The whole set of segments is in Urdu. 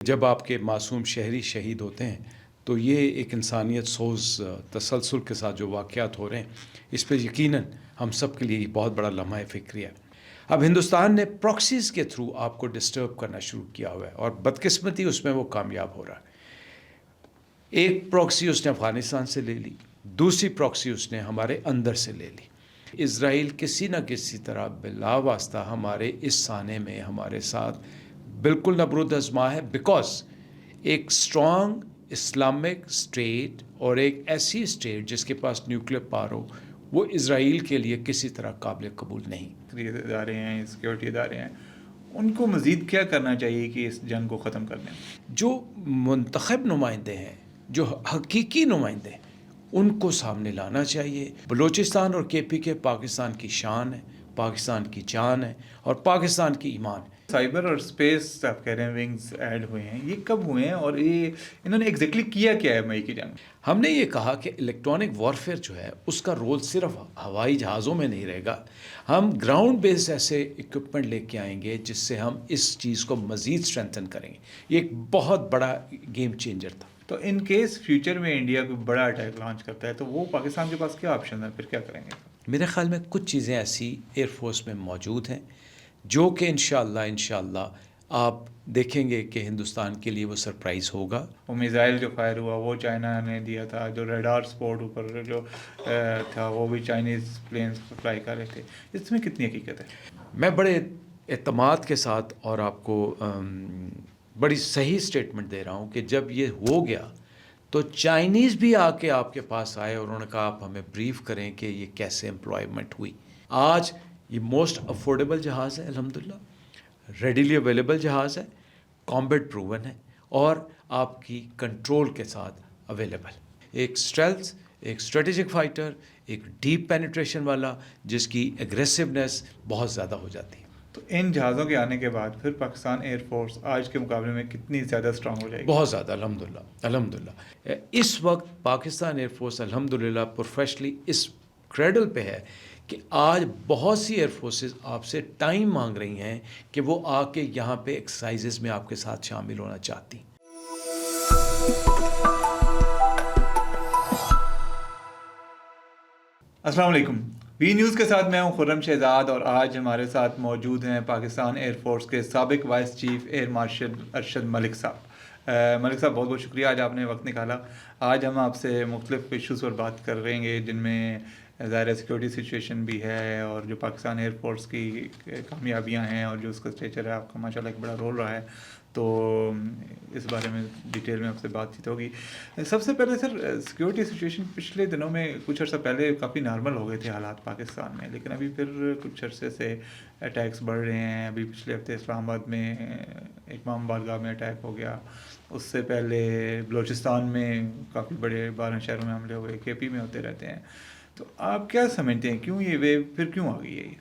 جب آپ کے معصوم شہری شہید ہوتے ہیں تو یہ ایک انسانیت سوز تسلسل کے ساتھ جو واقعات ہو رہے ہیں اس پہ یقیناً ہم سب کے لیے بہت بڑا لمحہ فکری ہے۔ اب ہندوستان نے پراکسیز کے تھرو آپ کو ڈسٹرب کرنا شروع کیا ہوا ہے اور بدقسمتی اس میں وہ کامیاب ہو رہا ہے۔ ایک پراکسی اس نے افغانستان سے لے لی، دوسری پراکسی اس نے ہمارے اندر سے لے لی۔ اسرائیل کسی نہ کسی طرح بلا واسطہ ہمارے اس سانے میں ہمارے ساتھ بالکل نبرد ازما ہے، بیکاز ایک اسٹرانگ اسلامک اسٹیٹ اور ایک ایسی اسٹیٹ جس کے پاس نیوکلیر پاور ہو وہ اسرائیل کے لیے کسی طرح قابل قبول نہیں۔ ادارے ہیں، سیکورٹی ادارے ہیں، ان کو مزید کیا کرنا چاہیے کہ اس جنگ کو ختم کر دیں؟ جو منتخب نمائندے ہیں، جو حقیقی نمائندے ہیں، ان کو سامنے لانا چاہیے۔ بلوچستان اور کے پی کے پاکستان کی شان ہے، پاکستان کی جان ہے اور پاکستان کی ایمان ہے۔ سائبر اور اسپیس آپ کہہ رہے ہیں ونگز ایڈ ہوئے ہیں، یہ کب ہوئے ہیں اور یہ انہوں نے ایگزیکٹلی کیا کیا ہے مئی کی جنگ؟ ہم نے یہ کہا کہ الیکٹرانک وارفیئر جو ہے اس کا رول صرف ہوائی جہازوں میں نہیں رہے گا، ہم گراؤنڈ بیس ایسے اکوپمنٹ لے کے آئیں گے جس سے ہم اس چیز کو مزید اسٹرینتھن کریں گے۔ یہ ایک بہت بڑا گیم چینجر تھا۔ تو ان کیس فیوچر میں انڈیا کوئی بڑا اٹیک لانچ کرتا ہے تو وہ پاکستان کے پاس کیا آپشن ہے، پھر کیا کریں گے؟ میرے خیال میں کچھ چیزیں ایسی ایئر فورس میں موجود ہیں جو کہ انشاءاللہ آپ دیکھیں گے کہ ہندوستان کے لیے وہ سرپرائز ہوگا۔ وہ میزائل جو فائر ہوا وہ چائنا نے دیا تھا، جو ریڈار سپورٹ اوپر جو تھا وہ بھی چائنیز پلینز فلائی کر رہے تھے، اس میں کتنی حقیقت ہے؟ میں بڑے اعتماد کے ساتھ اور آپ کو بڑی صحیح اسٹیٹمنٹ دے رہا ہوں کہ جب یہ ہو گیا تو چائنیز بھی آ کے آپ کے پاس آئے اور انہوں نے کہا آپ ہمیں بریف کریں کہ یہ کیسے امپلائمنٹ ہوئی۔ آج یہ موسٹ افورڈیبل جہاز ہے، الحمدللہ ریڈیلی اویلیبل جہاز ہے، کامبیٹ پروون ہے اور آپ کی کنٹرول کے ساتھ اویلیبل۔ ایک اسٹریلتھ، ایک اسٹریٹجک فائٹر، ایک ڈیپ پینیٹریشن والا جس کی ایگریسونیس بہت زیادہ ہو جاتی ہے۔ تو ان جہازوں کے آنے کے بعد پھر پاکستان ایئر فورس آج کے مقابلے میں کتنی زیادہ اسٹرانگ ہو جائے گی؟ بہت زیادہ، الحمدللہ اس وقت پاکستان ایئر فورس الحمدللہ پروفیشنلی اس کریڈل پہ ہے کہ آج بہت سی ایئر فورسز آپ سے ٹائم مانگ رہی ہیں کہ وہ آ کے یہاں پہ ایکسرسائزز میں آپ کے ساتھ شامل ہونا چاہتی ہیں۔ السلام علیکم، وی نیوز کے ساتھ میں ہوں خرم شہزاد اور آج ہمارے ساتھ موجود ہیں پاکستان ایئر فورس کے سابق vice chief air marshal Arshad Malik صاحب۔ ملک صاحب بہت بہت شکریہ، آج آپ نے وقت نکالا۔ آج ہم آپ سے مختلف ایشوز پر بات کر رہیں گے جن میں ظاہر سیکورٹی سچویشن بھی ہے اور جو پاکستان ایئر فورس کی کامیابیاں ہیں اور جو اس کا اسٹریچر ہے، آپ کا ماشاء اللہ ایک بڑا رول رہا ہے، تو اس بارے میں ڈیٹیل میں آپ سے بات چیت ہوگی۔ سب سے پہلے سر، سیکورٹی سچویشن پچھلے دنوں میں کچھ عرصہ پہلے کافی نارمل ہو گئے تھے حالات پاکستان میں، لیکن ابھی پھر کچھ عرصے سے اٹیکس بڑھ رہے ہیں۔ ابھی پچھلے ہفتے اسلام آباد میں امام بارگاہ میں اٹیک ہو گیا، اس سے پہلے بلوچستان میں کافی بڑے 12 شہروں میں حملے ہوئے، کے پی میں ہوتے رہتے ہیں۔ تو آپ کیا سمجھتے ہیں کیوں یہ ویو پھر کیوں آ گئی ہے یہ؟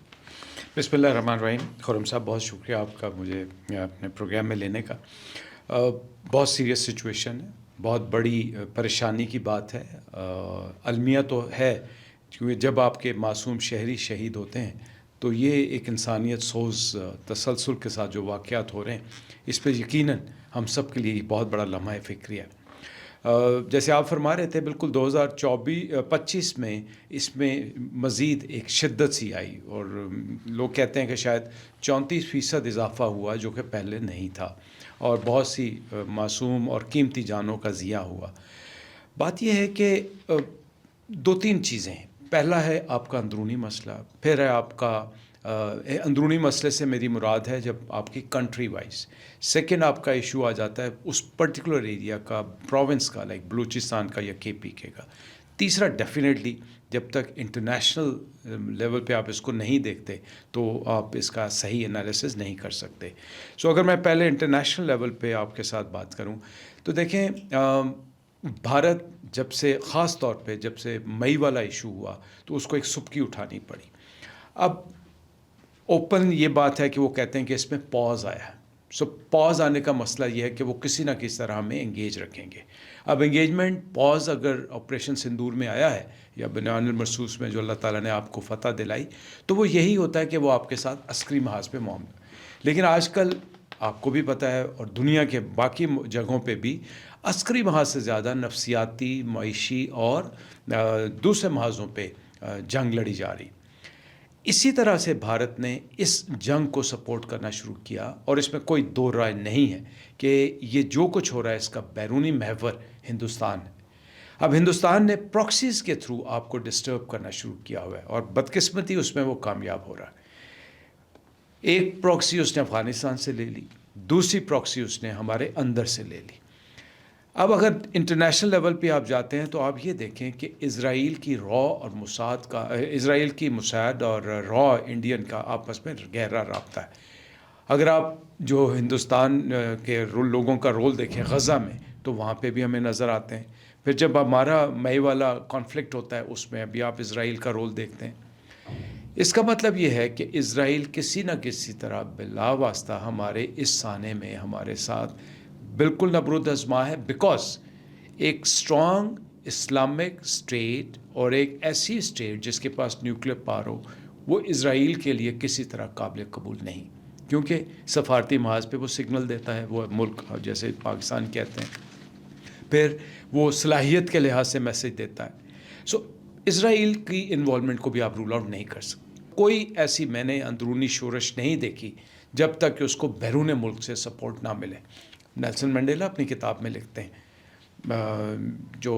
بسم اللہ الرحمن الرحیم۔ خرم صاحب بہت شکریہ آپ کا مجھے اپنے پروگرام میں لینے کا۔ بہت سیریس سچویشن ہے، بہت بڑی پریشانی کی بات ہے۔ المیہ تو ہے کیونکہ جب آپ کے معصوم شہری شہید ہوتے ہیں تو یہ ایک انسانیت سوز تسلسل کے ساتھ جو واقعات ہو رہے ہیں اس پہ یقیناً ہم سب کے لیے بہت بڑا لمحہ فکری ہے۔ جیسے آپ فرما رہے تھے، بالکل 2025 میں اس میں مزید ایک شدت سی آئی اور لوگ کہتے ہیں کہ شاید 34% اضافہ ہوا جو کہ پہلے نہیں تھا، اور بہت سی معصوم اور قیمتی جانوں کا ضیاع ہوا۔ بات یہ ہے کہ 2-3 چیزیں ہیں۔ پہلا ہے آپ کا اندرونی مسئلہ، پھر ہے آپ کا اندرونی مسئلے سے میری مراد ہے جب آپ کی کنٹری وائز۔ سیکنڈ آپ کا ایشو آ جاتا ہے اس پرٹیکولر ایریا کا، پروونس کا، لائک بلوچستان کا یا کے پی کے کا۔ تیسرا ڈیفینیٹلی جب تک انٹرنیشنل لیول پہ آپ اس کو نہیں دیکھتے تو آپ اس کا صحیح انالیسس نہیں کر سکتے۔ سو اگر میں پہلے انٹرنیشنل لیول پہ آپ کے ساتھ بات کروں تو دیکھیں، بھارت جب سے، خاص طور پہ جب سے مئی والا ایشو ہوا تو اس کو ایک سبکی اٹھانی پڑی۔ اب اوپن یہ بات ہے کہ وہ کہتے ہیں کہ اس میں پاز آیا ہے۔ سو پاز آنے کا مسئلہ یہ ہے کہ وہ کسی نہ کسی طرح ہمیں انگیج رکھیں گے۔ اب انگیجمنٹ پاز اگر آپریشن سندور میں آیا ہے یا بنیان المرصوص میں جو اللہ تعالیٰ نے آپ کو فتح دلائی، تو وہ یہی ہوتا ہے کہ وہ آپ کے ساتھ عسکری محاذ پہ معاملہ۔ لیکن آج کل آپ کو بھی پتہ ہے اور دنیا کے باقی جگہوں پہ بھی عسکری محاذ سے زیادہ نفسیاتی، معاشی اور دوسرے محاذوں پہ جنگ لڑی جا رہی. اسی طرح سے بھارت نے اس جنگ کو سپورٹ کرنا شروع کیا اور اس میں کوئی دو رائے نہیں ہے کہ یہ جو کچھ ہو رہا ہے اس کا بیرونی محور ہندوستان ہے. اب ہندوستان نے پراکسیز کے تھرو آپ کو ڈسٹرب کرنا شروع کیا ہوا ہے اور بدقسمتی اس میں وہ کامیاب ہو رہا ہے. ایک پراکسی اس نے افغانستان سے لے لی، دوسری پراکسی اس نے ہمارے اندر سے لے لی. اب اگر انٹرنیشنل لیول پہ آپ جاتے ہیں تو آپ یہ دیکھیں کہ اسرائیل کی را اور موساد کا، اسرائیل کی موساد اور را انڈین کا آپس میں گہرا رابطہ ہے. اگر آپ جو ہندوستان کے لوگوں کا رول دیکھیں غزہ میں تو وہاں پہ بھی ہمیں نظر آتے ہیں. پھر جب ہمارا مئی والا کانفلکٹ ہوتا ہے اس میں ابھی آپ اسرائیل کا رول دیکھتے ہیں. اس کا مطلب یہ ہے کہ اسرائیل کسی نہ کسی طرح بلا واسطہ ہمارے اس سانے میں ہمارے ساتھ بالکل نبرد ازما ہے، بیکاز ایک اسٹرانگ اسلامک اسٹیٹ اور ایک ایسی اسٹیٹ جس کے پاس نیوکلیر پاور ہو وہ اسرائیل کے لیے کسی طرح قابل قبول نہیں، کیونکہ سفارتی محاذ پہ وہ سگنل دیتا ہے، وہ ملک جیسے پاکستان کہتے ہیں، پھر وہ صلاحیت کے لحاظ سے میسج دیتا ہے. سو اسرائیل کی انوالومنٹ کو بھی آپ رول آؤٹ نہیں کر سکتے. کوئی ایسی میں نے اندرونی شورش نہیں دیکھی جب تک کہ اس کو بیرون ملک سے سپورٹ نہ ملے. نیلسن منڈیلا اپنی کتاب میں لکھتے ہیں، جو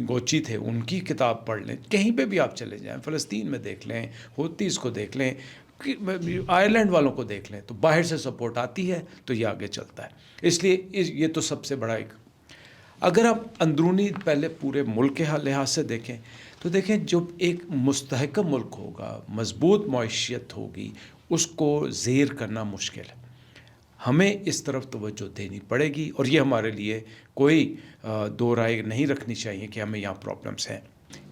گوچی تھے ان کی کتاب پڑھ لیں، کہیں پہ بھی آپ چلے جائیں، فلسطین میں دیکھ لیں، ہوتیز کو دیکھ لیں، آئرلینڈ والوں کو دیکھ لیں، تو باہر سے سپورٹ آتی ہے تو یہ آگے چلتا ہے. اس لیے یہ تو سب سے بڑا ایک. اگر آپ اندرونی پہلے پورے ملک کے لحاظ سے دیکھیں تو دیکھیں جب ایک مستحکم ملک ہوگا، مضبوط معیشت ہوگی، اس کو زیر کرنا مشکل ہے. ہمیں اس طرف توجہ دینی پڑے گی اور یہ ہمارے لیے کوئی دو رائے نہیں رکھنی چاہیے کہ ہمیں یہاں پرابلمس ہیں.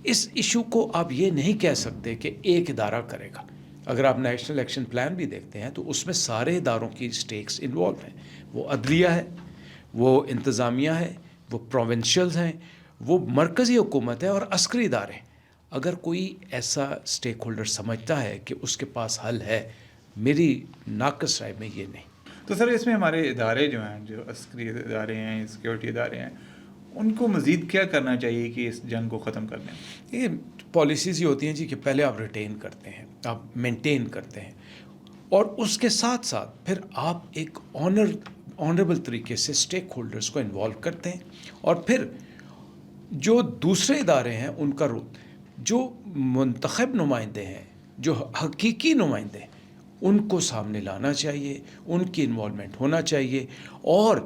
اس ایشو کو آپ یہ نہیں کہہ سکتے کہ ایک ادارہ کرے گا. اگر آپ نیشنل ایکشن پلان بھی دیکھتے ہیں تو اس میں سارے اداروں کی سٹیکس انوالو ہیں. وہ عدلیہ ہے، وہ انتظامیہ ہے، وہ پروونشلز ہیں، وہ مرکزی حکومت ہے اور عسکری ادارے. اگر کوئی ایسا سٹیک ہولڈر سمجھتا ہے کہ اس کے پاس حل ہے، میری ناقص رائے میں یہ نہیں. تو سر اس میں ہمارے ادارے جو ہیں، جو عسکری ادارے ہیں، سیکیورٹی ادارے ہیں، ان کو مزید کیا کرنا چاہیے کہ اس جنگ کو ختم کر دیں؟ یہ پالیسیز یہ ہوتی ہیں جی کہ پہلے آپ ریٹین کرتے ہیں، آپ مینٹین کرتے ہیں اور اس کے ساتھ ساتھ پھر آپ ایک آنریبل طریقے سے اسٹیک ہولڈرز کو انوالو کرتے ہیں اور پھر جو دوسرے ادارے ہیں ان کا رول، جو منتخب نمائندے ہیں، جو حقیقی نمائندے ہیں، ان کو سامنے لانا چاہیے، ان کی انوالومنٹ ہونا چاہیے اور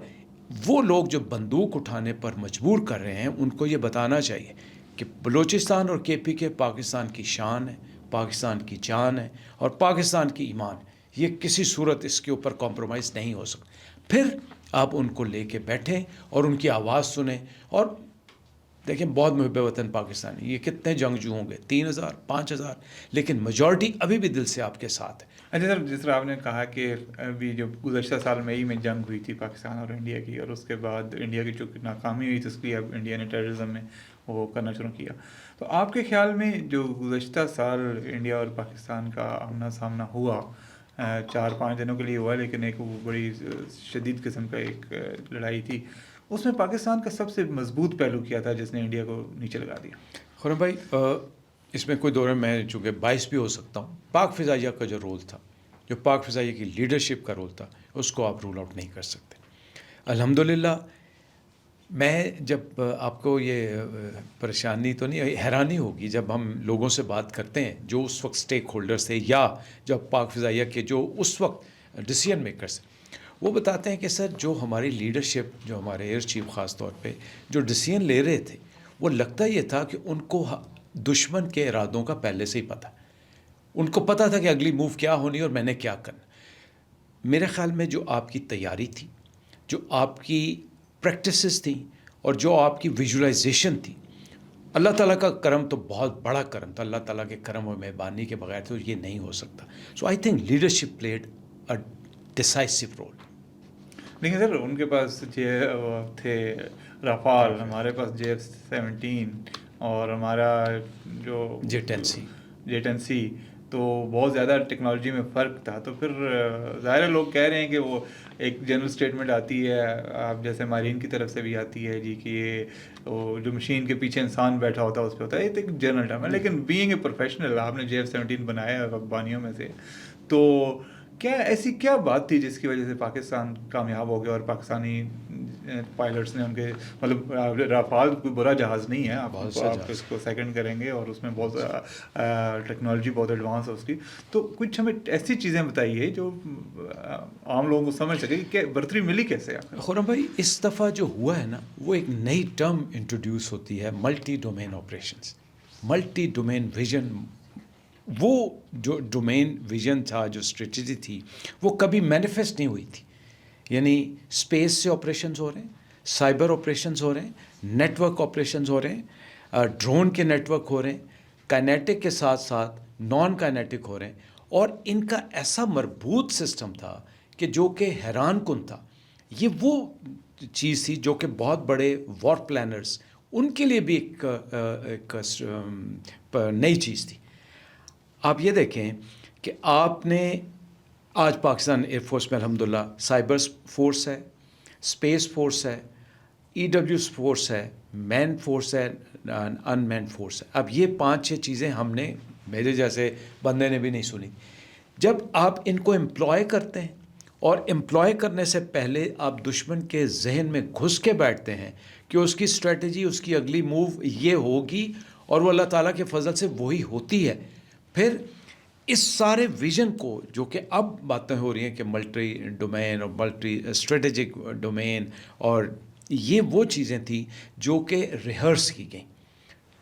وہ لوگ جو بندوق اٹھانے پر مجبور کر رہے ہیں ان کو یہ بتانا چاہیے کہ بلوچستان اور کے پی کے پاکستان کی شان ہے، پاکستان کی جان ہے اور پاکستان کی ایمان ہے. یہ کسی صورت اس کے اوپر کمپرومائز نہیں ہو سکتا. پھر آپ ان کو لے کے بیٹھیں اور ان کی آواز سنیں. اور دیکھیں بہت محب وطن پاکستانی، یہ کتنے جنگجو ہوں گے، 3,000 5,000، لیکن میجورٹی ابھی بھی دل سے آپ کے ساتھ ہے. اچھا سر، جس طرح آپ نے کہا کہ ابھی جو گزشتہ سال مئی میں جنگ ہوئی تھی پاکستان اور انڈیا کی، اور اس کے بعد انڈیا کی چونکہ ناکامی ہوئی تو اس لیے اب انڈیا نے ٹیررزم میں وہ کرنا شروع کیا. تو آپ کے خیال میں جو گزشتہ سال انڈیا اور پاکستان کا آمنا سامنا ہوا، 4-5 دنوں کے لیے ہوا لیکن ایک وہ بڑی شدید قسم کا ایک لڑائی تھی، اس میں پاکستان کا سب سے مضبوط پہلو کیا تھا جس نے انڈیا کو نیچے لگا دیا؟ خورم بھائی، اس میں کوئی دور میں چونکہ باعث بھی ہو سکتا ہوں، پاک فضائیہ کا جو رول تھا، جو پاک فضائیہ کی لیڈرشپ کا رول تھا، اس کو آپ رول آؤٹ نہیں کر سکتے. الحمدللہ میں جب آپ کو یہ پریشانی تو نہیں، حیرانی ہوگی جب ہم لوگوں سے بات کرتے ہیں جو اس وقت سٹیک ہولڈرز تھے یا جب پاک فضائیہ کے جو اس وقت ڈیسیژن میکرز، وہ بتاتے ہیں کہ سر جو ہماری لیڈرشپ، جو ہمارے ایئر چیف خاص طور پہ جو ڈیسیژن لے رہے تھے، وہ لگتا یہ تھا کہ ان کو دشمن کے ارادوں کا پہلے سے ہی پتہ، ان کو پتہ تھا کہ اگلی موو کیا ہونی اور میں نے کیا کرنا. میرے خیال میں جو آپ کی تیاری تھی، جو آپ کی پریکٹسز تھیں اور جو آپ کی ویژولائزیشن تھی، اللہ تعالیٰ کا کرم تو بہت بڑا کرم تھا. اللہ تعالیٰ کے کرم و مہربانی کے بغیر تو یہ نہیں ہو سکتا. So I think leadership played a decisive role. لیکن سر ان کے پاس تھے رافال، ہمارے پاس JF-17 اور ہمارا جو J-10C. J-10C. تو بہت زیادہ ٹیکنالوجی میں فرق تھا. تو پھر ظاہر ہے لوگ کہہ رہے ہیں کہ وہ ایک جنرل اسٹیٹمنٹ آتی ہے آپ جیسے مارین کی طرف سے بھی آتی ہے جی کہ یہ وہ جو مشین کے پیچھے انسان بیٹھا ہوتا ہے اس پہ ہوتا ہے, یہ تو ایک جنرل ٹرم ہے. لیکن بینگ اے پروفیشنل آپ نے JF-17 بنایا ہے افغانیوں میں سے, تو کیا ایسی کیا بات تھی جس کی وجہ سے پاکستان کامیاب ہو گیا اور پاکستانی پائلٹس نے ان کے مطلب رافال کوئی برا جہاز نہیں ہے, آپ اس کو سیکنڈ کریں گے اور اس میں بہت ٹیکنالوجی بہت ایڈوانس ہے اس کی, تو کچھ ہمیں ایسی چیزیں بتائیے جو عام لوگوں کو سمجھ سکے کہ برتری ملی کیسے. خرم بھائی اس دفعہ جو ہوا ہے نا وہ ایک نئی ٹرم انٹروڈیوس ہوتی ہے, multi domain operations, multi domain vision. وہ جو ڈومین ویژن تھا, جو اسٹریٹجی تھی, وہ کبھی مینیفیسٹ نہیں ہوئی تھی. یعنی اسپیس سے آپریشنز ہو رہے ہیں, سائبر آپریشنز ہو رہے ہیں, نیٹ ورک آپریشنز ہو رہے ہیں, ڈرون کے نیٹ ورک ہو رہے ہیں, کائنیٹک کے ساتھ ساتھ نان کائنیٹک ہو رہے ہیں, اور ان کا ایسا مربوط سسٹم تھا کہ جو کہ حیران کن تھا. یہ وہ چیز تھی جو کہ بہت بڑے وار پلانرز ان کے لیے بھی ایک نئی چیز تھی. آپ یہ دیکھیں کہ آپ نے آج پاکستان ایئر فورس میں الحمدللہ سائبر فورس ہے, اسپیس فورس ہے, EW فورس ہے, مین فورس ہے, ان مین فورس ہے. اب یہ 5-6 چیزیں ہم نے, میرے جیسے بندے نے بھی نہیں سنی. جب آپ ان کو امپلوائے کرتے ہیں اور امپلوائے کرنے سے پہلے آپ دشمن کے ذہن میں گھس کے بیٹھتے ہیں کہ اس کی اسٹریٹجی, اس کی اگلی موو یہ ہوگی, اور وہ اللہ تعالیٰ کے فضل سے وہی ہوتی ہے. پھر اس سارے ویژن کو جو کہ اب باتیں ہو رہی ہیں کہ ملٹی ڈومین اور ملٹی اسٹریٹجک ڈومین, اور یہ وہ چیزیں تھیں جو کہ ریہرس کی گئیں.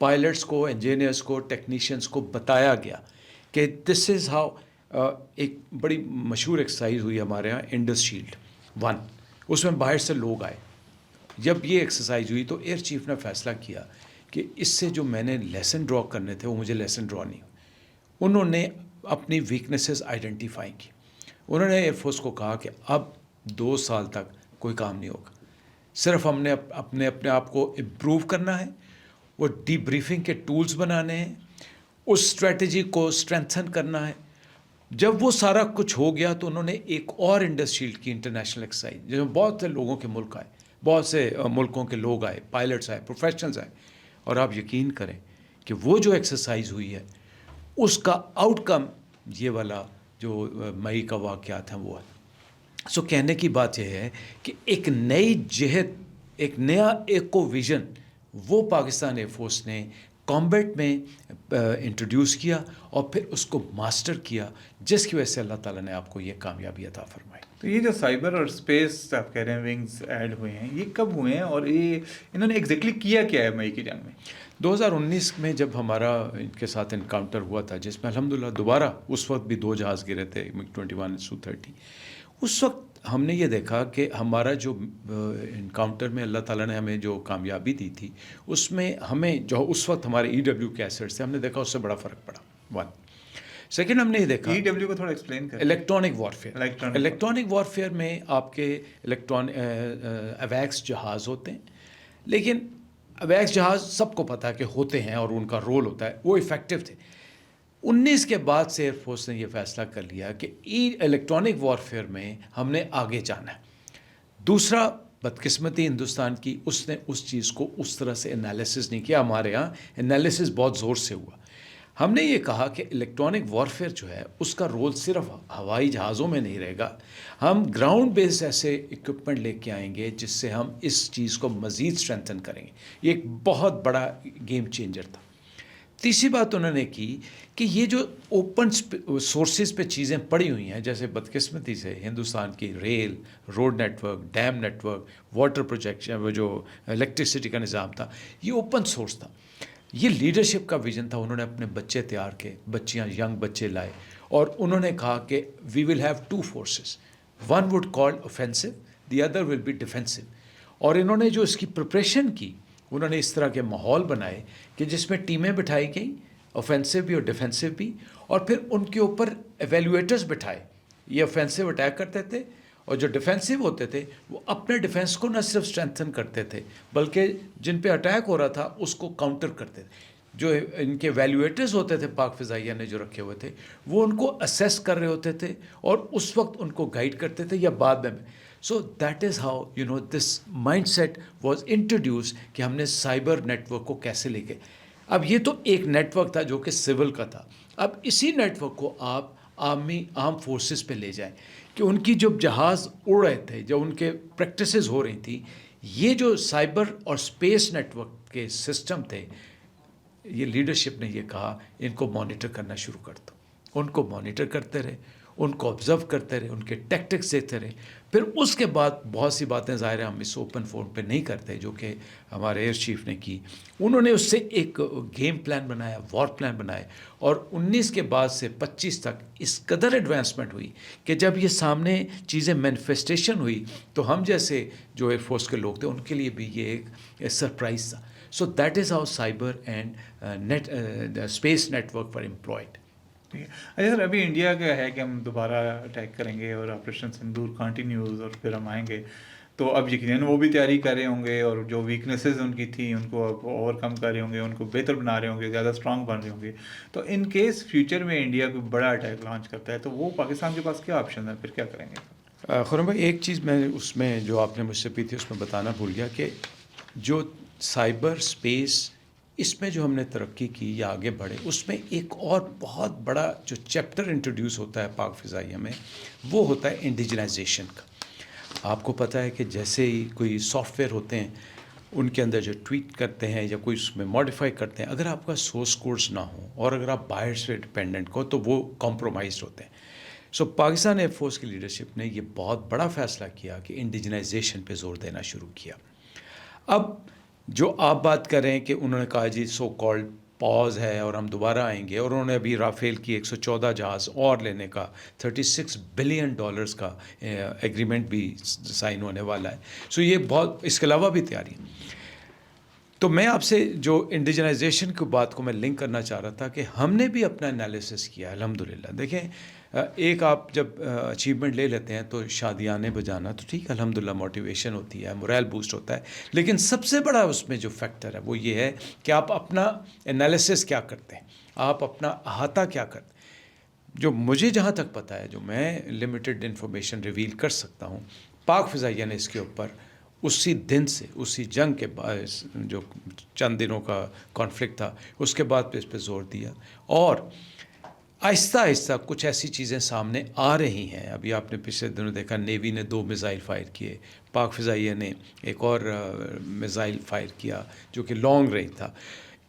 پائلٹس کو, انجینئرس کو, ٹیکنیشینس کو بتایا گیا کہ دس از ہاؤ. ایک بڑی مشہور ایکسرسائز ہوئی ہمارے یہاں انڈس شیلڈ 1, اس میں باہر سے لوگ آئے. جب یہ ایکسرسائز ہوئی تو ایئر چیف نے فیصلہ کیا کہ اس سے جو میں نے لیسن ڈرا کرنے تھے وہ مجھے لیسن ڈرا نہیں. انہوں نے اپنی ویکنیسز آئیڈینٹیفائی کی. انہوں نے ایئر فورس کو کہا کہ اب 2 سال تک کوئی کام نہیں ہوگا, صرف ہم نے اپنے آپ کو امپروو کرنا ہے, وہ ڈی بریفنگ کے ٹولز بنانے ہیں, اس اسٹریٹجی کو اسٹرینتھن کرنا ہے. جب وہ سارا کچھ ہو گیا تو انہوں نے ایک اور انڈس شیلڈ کی انٹرنیشنل ایکسرسائز, جس میں بہت سے لوگوں کے ملک آئے, بہت سے ملکوں کے لوگ آئے, پائلٹس آئے, پروفیشنلز آئے. اور آپ یقین کریں کہ وہ جو ایکسرسائز ہوئی ہے اس کا آؤٹ کم یہ والا جو مئی کا واقعات ہیں وہ ہے. سو کہنے کی بات یہ ہے کہ ایک نئی جہت, ایک نیا ایکو ویژن وہ پاکستان ایئر فورس نے کامبیٹ میں انٹروڈیوس کیا اور پھر اس کو ماسٹر کیا, جس کی وجہ سے اللہ تعالیٰ نے آپ کو یہ کامیابی عطا فرمائی. تو یہ جو سائبر اور اسپیس آپ کہہ رہے ہیں ونگز ایڈ ہوئے ہیں, یہ کب ہوئے ہیں اور یہ انہوں نے ایگزیکٹلی کیا کیا ہے مئی کی جنگ میں؟ 2019 میں جب ہمارا ان کے ساتھ انکاؤنٹر ہوا تھا, جس میں الحمدللہ دوبارہ اس وقت بھی 2 جہاز گرے تھے, MiG-21 Su-30. اس وقت ہم نے یہ دیکھا کہ ہمارا جو انکاؤنٹر میں اللہ تعالیٰ نے ہمیں جو کامیابی دی تھی, اس میں ہمیں جو اس وقت ہمارے EW کے ایسٹس تھے, ہم نے دیکھا اس سے بڑا فرق پڑا. 1 سیکنڈ ہم نے یہ دیکھا EW کو تھوڑا ایکسپلین کریں. Electronic warfare. الیکٹرانک وارفیئر میں آپ کے اویکس جہاز ہوتے ہیں, لیکن اویکس جہاز سب کو پتہ ہے کہ ہوتے ہیں اور ان کا رول ہوتا ہے, وہ افیکٹو تھے. 19 کے بعد سے ایئر فورس نے یہ فیصلہ کر لیا کہ الیکٹرانک وارفیئر میں ہم نے آگے جانا ہے. دوسرا بدقسمتی ہندوستان کی, اس نے اس چیز کو اس طرح سے انالیسس نہیں کیا. ہمارے ہاں انالیسس بہت زور سے ہوا. ہم نے یہ کہا کہ الیکٹرانک وارفیئر جو ہے اس کا رول صرف ہوائی جہازوں میں نہیں رہے گا, ہم گراؤنڈ بیس ایسے اکوپمنٹ لے کے آئیں گے جس سے ہم اس چیز کو مزید اسٹرینتھن کریں گے. یہ ایک بہت بڑا گیم چینجر تھا. تیسری بات انہوں نے کی کہ یہ جو اوپن سورسز پہ چیزیں پڑی ہوئی ہیں, جیسے بدقسمتی سے ہندوستان کی rail, road network, dam network, water project, وہ جو الیکٹریسٹی کا نظام تھا, یہ اوپن سورس تھا. یہ لیڈرشپ کا ویژن تھا. انہوں نے اپنے بچے تیار کیے, بچیاں, ینگ بچے لائے, اور انہوں نے کہا کہ we will have 2 forces, one would call offensive, the other will be defensive. اور انہوں نے جو اس کی پریپریشن کی, انہوں نے اس طرح کے ماحول بنائے کہ جس میں ٹیمیں بٹھائی گئیں, اوفینسو بھی اور ڈیفینسو بھی, اور پھر ان کے اوپر ایویلویٹرز بٹھائے. یہ اوفینسو اٹیک کرتے تھے, اور جو ڈیفینسو ہوتے تھے وہ اپنے ڈیفینس کو نہ صرف اسٹرینتھن کرتے تھے بلکہ جن پہ اٹیک ہو رہا تھا اس کو کاؤنٹر کرتے تھے. جو ان کے ویلیویٹرز ہوتے تھے پاک فضائیہ نے جو رکھے ہوئے تھے وہ ان کو اسیس کر رہے ہوتے تھے اور اس وقت ان کو گائیڈ کرتے تھے یا بعد میں. So that is how this mindset was introduced کہ ہم نے سائبر نیٹ ورک کو کیسے لے کے. اب یہ تو ایک نیٹ ورک تھا جو کہ سول کا تھا. اب اسی نیٹ ورک کو آپ آرم فورسز پہ لے جائیں کہ ان کی جو جہاز اڑ رہے تھے جو ان کے پریکٹسز ہو رہی تھیں یہ جو سائبر اور اسپیس نیٹ ورک کے سسٹم تھے یہ لیڈرشپ نے یہ کہا ان کو مانیٹر کرنا شروع کر دو. ان کو مانیٹر کرتے رہے, ان کو آبزرو کرتے رہے, ان کے ٹیکٹکس دیکھتے رہے. پھر اس کے بعد بہت سی باتیں ظاہر ہیں ہم اس اوپن فورم پہ نہیں کرتے جو کہ ہمارے ایئر چیف نے کی. انہوں نے اس سے ایک گیم پلان بنایا, وار پلان بنائے اور 19 کے بعد سے 25 تک اس قدر ایڈوانسمنٹ ہوئی کہ جب یہ سامنے چیزیں مینیفیسٹیشن ہوئی تو ہم جیسے جو ایئر فورس کے لوگ تھے ان کے لیے بھی یہ ایک سرپرائز تھا. So that is how cyber and space network پر امپلائڈ. ٹھیک ہے. اچھا سر, ابھی انڈیا کا ہے کہ ہم دوبارہ اٹیک کریں گے اور آپریشن سندور کنٹینیوز اور پھر ہم آئیں گے, تو اب یقیناً وہ بھی تیاری کر رہے ہوں گے اور جو ویکنیسز ان کی تھیں ان کو اب اوور کم کر رہے ہوں گے, ان کو بہتر بنا رہے ہوں گے, زیادہ اسٹرانگ بن رہے ہوں گے. تو ان کیس فیوچر میں انڈیا کوئی بڑا اٹیک لانچ کرتا ہے تو وہ پاکستان کے پاس کیا آپشن ہے, پھر کیا کریں گے؟ خرم بھائی ایک چیز میں اس میں جو آپ نے مجھ سے پی تھی اس میں بتانا بھول گیا کہ جو سائبر اسپیس اس میں جو ہم نے ترقی کی یا آگے بڑھے اس میں ایک اور بہت بڑا جو چیپٹر انٹروڈیوس ہوتا ہے پاک فضائیہ میں وہ ہوتا ہے انڈیجنائزیشن کا. آپ کو پتہ ہے کہ جیسے ہی کوئی سافٹ ویئر ہوتے ہیں ان کے اندر جو ٹویٹ کرتے ہیں یا کوئی اس میں ماڈیفائی کرتے ہیں, اگر آپ کا سورس کوڈز نہ ہو اور اگر آپ باہر سے ڈپینڈنٹ ہو تو وہ کمپرومائزڈ ہوتے ہیں. سو پاکستان ایئر فورس کی لیڈرشپ نے یہ بہت بڑا فیصلہ کیا کہ انڈیجنائزیشن پہ زور دینا شروع کیا. اب جو آپ بات کر رہے ہیں کہ انہوں نے کہا جی سو کالڈ پاز ہے اور ہم دوبارہ آئیں گے, اور انہوں نے ابھی رافیل کی 114 جہاز اور لینے کا $36 بلین کا ایگریمنٹ بھی سائن ہونے والا ہے. سو یہ بہت, اس کے علاوہ بھی تیاری ہے. تو میں آپ سے جو انڈیجنائزیشن کی بات کو میں لنک کرنا چاہ رہا تھا کہ ہم نے بھی اپنا انالیسس کیا الحمدللہ. دیکھیں ایک آپ جب اچیومنٹ لے لیتے ہیں تو شادیانے بجانا تو ٹھیک الحمدللہ موٹیویشن ہوتی ہے, مورائل بوسٹ ہوتا ہے, لیکن سب سے بڑا اس میں جو فیکٹر ہے وہ یہ ہے کہ آپ اپنا انالیسس کیا کرتے ہیں, آپ اپنا احاطہ کیا کرتے ہیں. جو مجھے جہاں تک پتہ ہے, جو میں لمیٹڈ انفارمیشن ریویل کر سکتا ہوں, پاک فضائیہ نے اس کے اوپر اسی دن سے, اسی جنگ کے بعد جو چند دنوں کا کانفلکٹ تھا اس کے بعد پہ اس پہ زور دیا, اور آہستہ آہستہ کچھ ایسی چیزیں سامنے آ رہی ہیں. ابھی آپ نے پچھلے دنوں دیکھا نیوی نے 2 میزائل فائر کیے, پاک فضائیہ نے ایک اور میزائل فائر کیا جو کہ لانگ رینج تھا.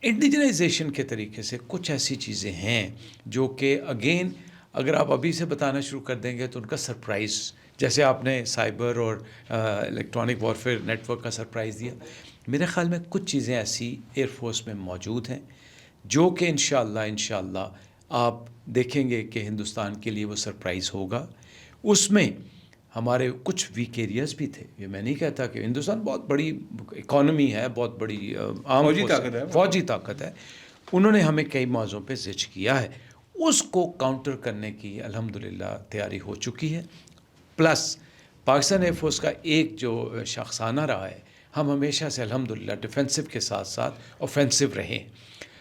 انڈیجنائزیشن کے طریقے سے کچھ ایسی چیزیں ہیں جو کہ اگین اگر آپ ابھی سے بتانا شروع کر دیں گے تو ان کا سرپرائز, جیسے آپ نے سائبر اور الیکٹرانک وارفیئر نیٹ ورک کا سرپرائز دیا, میرے خیال میں کچھ چیزیں ایسی ایئر فورس میں موجود ہیں جو کہ انشاءاللہ آپ دیکھیں گے کہ ہندوستان کے لیے وہ سرپرائز ہوگا. اس میں ہمارے کچھ ویک ایریاز بھی تھے. یہ میں نہیں کہتا کہ ہندوستان بہت بڑی اکانومی ہے, بہت بڑی فوجی طاقت ہے. انہوں نے ہمیں کئی موضوعوں پہ زج کیا ہے, اس کو کاؤنٹر کرنے کی الحمدللہ تیاری ہو چکی ہے. پلس پاکستان ایئر فورس کا ایک جو شاخسانہ رہا ہے, ہم ہمیشہ سے الحمدللہ ڈیفینسو کے ساتھ ساتھ اوفینسو رہے.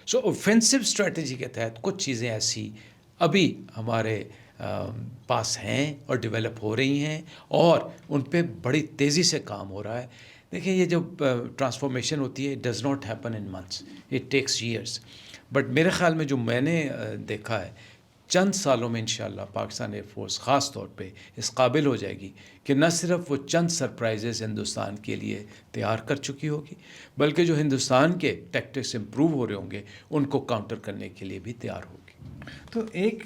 سو اوفینسو اسٹریٹجی کے تحت کچھ چیزیں ایسی ابھی ہمارے پاس ہیں اور ڈیولپ ہو رہی ہیں اور ان پہ بڑی تیزی سے کام ہو رہا ہے. دیکھیں یہ جو ٹرانسفارمیشن ہوتی ہے it does not happen in months, it takes years. But میرے خیال میں جو میں نے دیکھا ہے چند سالوں میں انشاءاللہ پاکستان ایئر فورس خاص طور پہ اس قابل ہو جائے گی کہ نہ صرف وہ چند سرپرائزز ہندوستان کے لیے تیار کر چکی ہوگی بلکہ جو ہندوستان کے ٹیکٹکس امپروو ہو رہے ہوں گے ان کو کاؤنٹر کرنے کے لیے بھی تیار ہوگی. تو ایک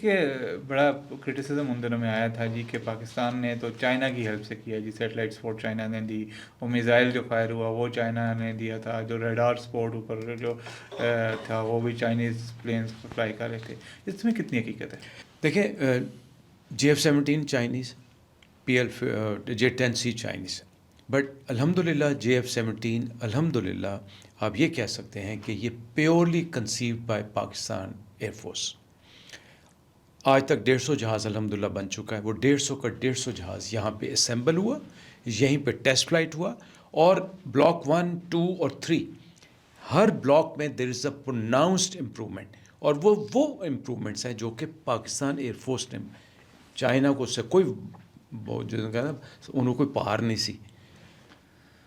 بڑا کرٹیسزم ان دنوں میں آیا تھا جی کہ پاکستان نے تو چائنا کی ہیلپ سے کیا, جی سیٹلائٹ سپورٹ چائنا نے دی, وہ میزائل جو فائر ہوا وہ چائنا نے دیا تھا, جو ریڈار سپورٹ اوپر جو تھا وہ بھی چائنیز پلینز فلائی کر رہے تھے. اس میں کتنی حقیقت ہے؟ دیکھیں JF-17 Chinese, J-10C Chinese, but الحمدللہ JF-17 الحمدللہ آپ یہ کہہ سکتے ہیں کہ یہ purely conceived by Pakistan air force. آج تک 150 جہاز الحمدللہ بن چکا ہے. وہ 150 کا 150 جہاز یہاں پہ اسمبل ہوا, یہیں پہ ٹیسٹ فلائٹ ہوا, اور بلاک 1, 2 اور 3 ہر بلاک میں there is a pronounced improvement, اور وہ امپرومنٹس ہیں جو کہ پاکستان ایئر فورس نے چائنا کو اس سے کوئی انہوں کوئی پار نہیں سی.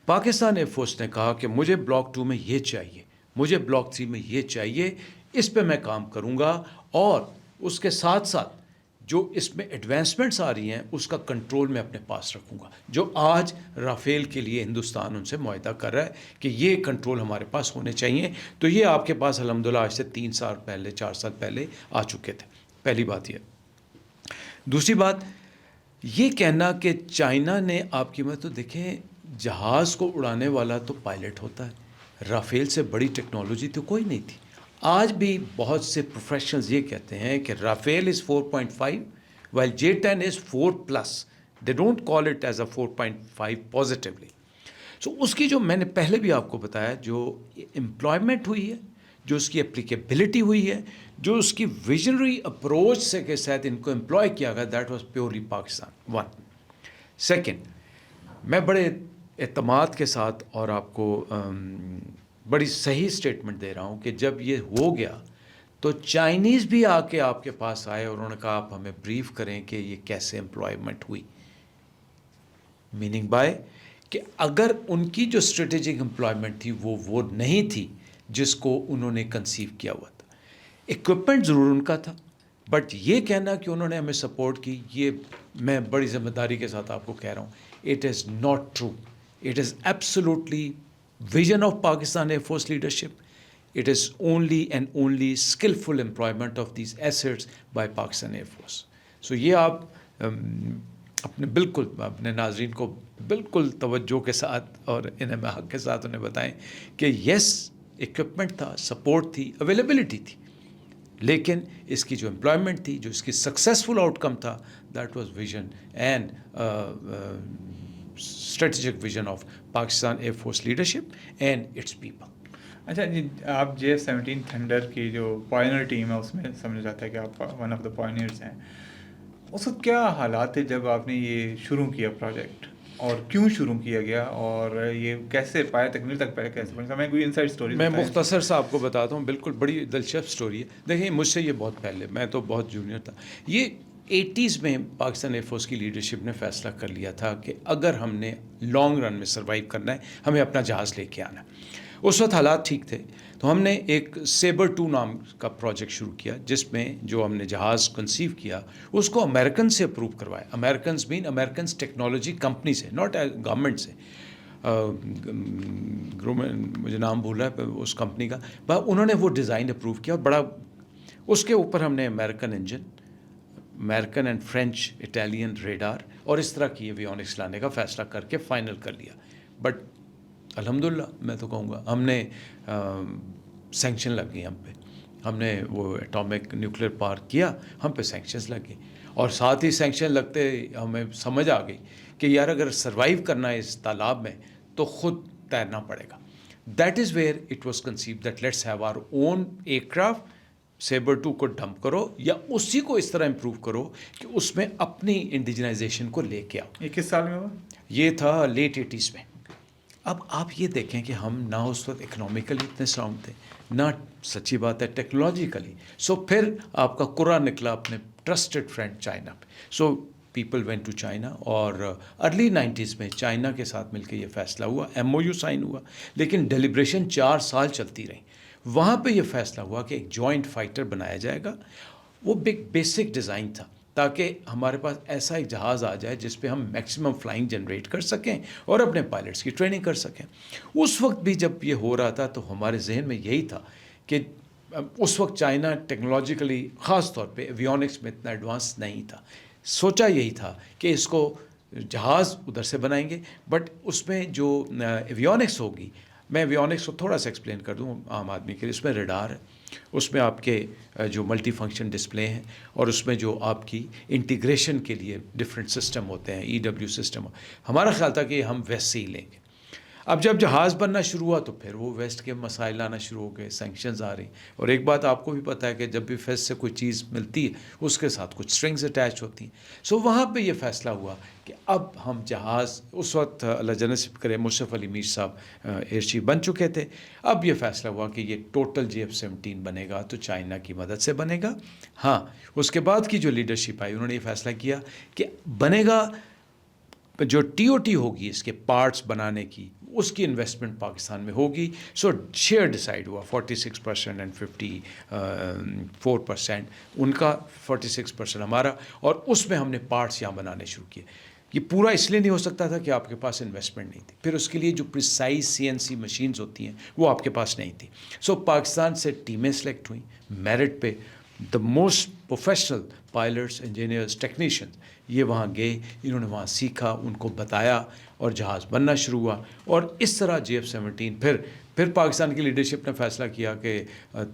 پاکستان ایئر فورس نے کہا کہ مجھے بلاک 2 میں یہ چاہیے، مجھے بلاک 3 میں یہ چاہیے، اس پہ میں کام کروں گا، اور اس کے ساتھ ساتھ جو اس میں ایڈوانسمنٹس آ رہی ہیں اس کا کنٹرول میں اپنے پاس رکھوں گا، جو آج رافیل کے لیے ہندوستان ان سے معاہدہ کر رہا ہے کہ یہ کنٹرول ہمارے پاس ہونے چاہیے. تو یہ آپ کے پاس الحمدللہ آج سے 3 سال پہلے 4 سال پہلے آ چکے تھے. پہلی بات یہ. دوسری بات یہ کہنا کہ چائنا نے آپ کی تو دیکھیں جہاز کو اڑانے والا تو پائلٹ ہوتا ہے، رافیل سے بڑی ٹیکنالوجی تو کوئی نہیں تھی. آج بھی بہت سے پروفیشنلز یہ کہتے ہیں کہ Rafale is 4.5 while J-10 is 4+. They don't call it as a 4.5 positively. سو اس کی جو میں نے پہلے بھی آپ کو بتایا جو امپلائمنٹ ہوئی ہے، جو اس کی اپلیکیبلٹی ہوئی ہے، جو اس کی ویژنری اپروچ سے کے ساتھ ان کو امپلائی کیا گیا، that was purely Pakistan. 1. Second, میں بڑے اعتماد کے ساتھ اور آپ کو بڑی صحیح اسٹیٹمنٹ دے رہا ہوں کہ جب یہ ہو گیا تو چائنیز بھی آ کے آپ کے پاس آئے اور انہوں نے کہا آپ ہمیں بریف کریں کہ یہ کیسے امپلائمنٹ ہوئی. میننگ بائی کہ اگر ان کی جو اسٹریٹجک امپلائمنٹ تھی وہ نہیں تھی جس کو انہوں نے کنسیو کیا ہوا تھا. اکوپمنٹ ضرور ان کا تھا، بٹ یہ کہنا کہ انہوں نے ہمیں سپورٹ کی، یہ میں بڑی ذمہ داری کے ساتھ آپ کو کہہ رہا ہوں، it is not true. It is absolutely vision of Pakistan Air Force leadership. It is only and only skillful employment of these assets by Pakistan Air Force. So یہ آپ اپنے بالکل اپنے ناظرین کو بالکل توجہ کے ساتھ اور انہیں حق کے ساتھ انہیں بتائیں کہ یس اکوپمنٹ تھا، سپورٹ تھی، اویلیبلٹی تھی، لیکن اس کی جو امپلائمنٹ تھی، جو اس کی سکسیزفل آؤٹ کم تھا، that was vision and strategic vision of Pakistan air force leadership and its people. اچھا جی، آپ JF-17 تھنڈر کی جو پائنر ٹیم ہے اس میں سمجھا جاتا ہے کہ آپ ون آف دا پائنرز ہیں. اس وقت کیا حالات تھے جب آپ نے یہ شروع کیا پروجیکٹ، اور کیوں شروع کیا گیا، اور یہ کیسے پایا تکمیل تک پہلے کیسے بنا؟ میں کوئی انسائڈ اسٹوری میں مختصر سا آپ کو بتاتا ہوں، بالکل بڑی دلچسپ اسٹوری ہے. دیکھیں مجھ سے یہ بہت پہلے، میں تو بہت جونیئر تھا. یہ 80s میں پاکستان ایئر فورس کی لیڈرشپ نے فیصلہ کر لیا تھا کہ اگر ہم نے لانگ رن میں سروائیو کرنا ہے ہمیں اپنا جہاز لے کے آنا. اس وقت حالات ٹھیک تھے، تو ہم نے ایک سیبر 2 نام کا پروجیکٹ شروع کیا، جس میں جو ہم نے جہاز کنسیو کیا اس کو امریکن سے اپروو کروایا. امریکنز مین امریکنز ٹیکنالوجی کمپنی سے، ناٹ گورنمنٹ سے. مجھے نام بھول رہا ہے اس کمپنی کا، انہوں نے وہ ڈیزائن اپروو کیا. بڑا اس کے اوپر ہم نے American engine, American and French Italian radar اور اس طرح کی ایویونکس لانے کا فیصلہ کر کے فائنل کر لیا. بٹ الحمدللہ میں تو کہوں گا ہم نے سینکشن لگ گئی ہم پہ. ہم نے وہ ایٹامک نیوکلیئر پارک کیا، ہم پہ سینکشنز لگ گئی، اور ساتھ ہی سینکشن لگتے ہمیں سمجھ آ گئی کہ یار اگر سروائیو کرنا ہے اس تالاب میں تو خود تیرنا پڑے گا. That is where it was conceived that let's have our own aircraft. Sabre 2 کو ڈمپ کرو یا اسی کو اس طرح امپروو کرو کہ اس میں اپنی انڈیجنائزیشن کو لے کے آؤ. یہ کس سال میں ہوا؟ یہ تھا لیٹ 80s میں. اب آپ یہ دیکھیں کہ ہم نہ اس وقت اکنامیکلی اتنے ساؤنڈ تھے، نہ سچی بات ہے ٹیکنالوجیکلی. سو پھر آپ کا قرا نکلا اپنے ٹرسٹڈ فرینڈ چائنا پہ. So people went to China, اور ارلی 90s میں چائنا کے ساتھ مل کے یہ فیصلہ ہوا، MOU سائن ہوا، لیکن ڈیلیبریشن 4 سال چلتی رہی. وہاں پہ یہ فیصلہ ہوا کہ ایک جوائنٹ فائٹر بنایا جائے گا. وہ بیسک ڈیزائن تھا تاکہ ہمارے پاس ایسا ایک جہاز آ جائے جس پہ ہم میکسیمم فلائنگ جنریٹ کر سکیں اور اپنے پائلٹس کی ٹریننگ کر سکیں. اس وقت بھی جب یہ ہو رہا تھا تو ہمارے ذہن میں یہی تھا کہ اس وقت چائنا ٹیکنالوجیکلی خاص طور پہ ایویونکس میں اتنا ایڈوانس نہیں تھا. سوچا یہی تھا کہ اس کو جہاز ادھر سے بنائیں گے، بٹ اس میں جو ایویونکس ہوگی، میں ایویونکس کو تھوڑا سا ایکسپلین کر دوں عام آدمی کے لیے. اس میں ریڈار ہے، اس میں آپ کے جو ملٹی فنکشن ڈسپلے ہیں، اور اس میں جو آپ کی انٹیگریشن کے لیے ڈفرینٹ سسٹم ہوتے ہیں، EW سسٹم. ہمارا خیال تھا کہ ہم ویسے ہی لیں گے. اب جب جہاز بننا شروع ہوا تو پھر وہ ویسٹ کے مسائل آنا شروع ہو گئے, سینکشنز آ رہی. اور ایک بات آپ کو بھی پتہ ہے کہ جب بھی ویسٹ سے کوئی چیز ملتی ہے اس کے ساتھ کچھ اسٹرنگز اٹیچ ہوتی ہیں. سو وہاں پہ یہ فیصلہ ہوا کہ اب ہم جہاز, اس وقت اللہ جنت کرے مشرف علی میر صاحب ایئر چیف بن چکے تھے, اب یہ فیصلہ ہوا کہ یہ ٹوٹل JF-17 بنے گا تو چائنا کی مدد سے بنے گا. ہاں, اس کے بعد کی جو لیڈرشپ آئی انہوں نے یہ فیصلہ کیا کہ بنے گا جو TOT ہوگی اس کے پارٹس بنانے کی, اس کی انویسٹمنٹ پاکستان میں ہوگی. سو شیئر ڈیسائیڈ ہوا 46% اینڈ 54% ان کا, 46% ہمارا, اور اس میں ہم نے پارٹس یہاں بنانے شروع کیے. یہ پورا اس لیے نہیں ہو سکتا تھا کہ آپ کے پاس انویسٹمنٹ نہیں تھی, پھر اس کے لیے جو پریسائز CNC مشینز ہوتی ہیں وہ آپ کے پاس نہیں تھی. سو پاکستان سے ٹیمیں سلیکٹ ہوئیں میرٹ پہ, the most professional pilots, engineers, technicians, یہ وہاں گئے, انہوں نے وہاں سیکھا, ان کو بتایا اور جہاز بننا شروع ہوا. اور اس طرح JF-17 پھر پاکستان کی لیڈرشپ نے فیصلہ کیا کہ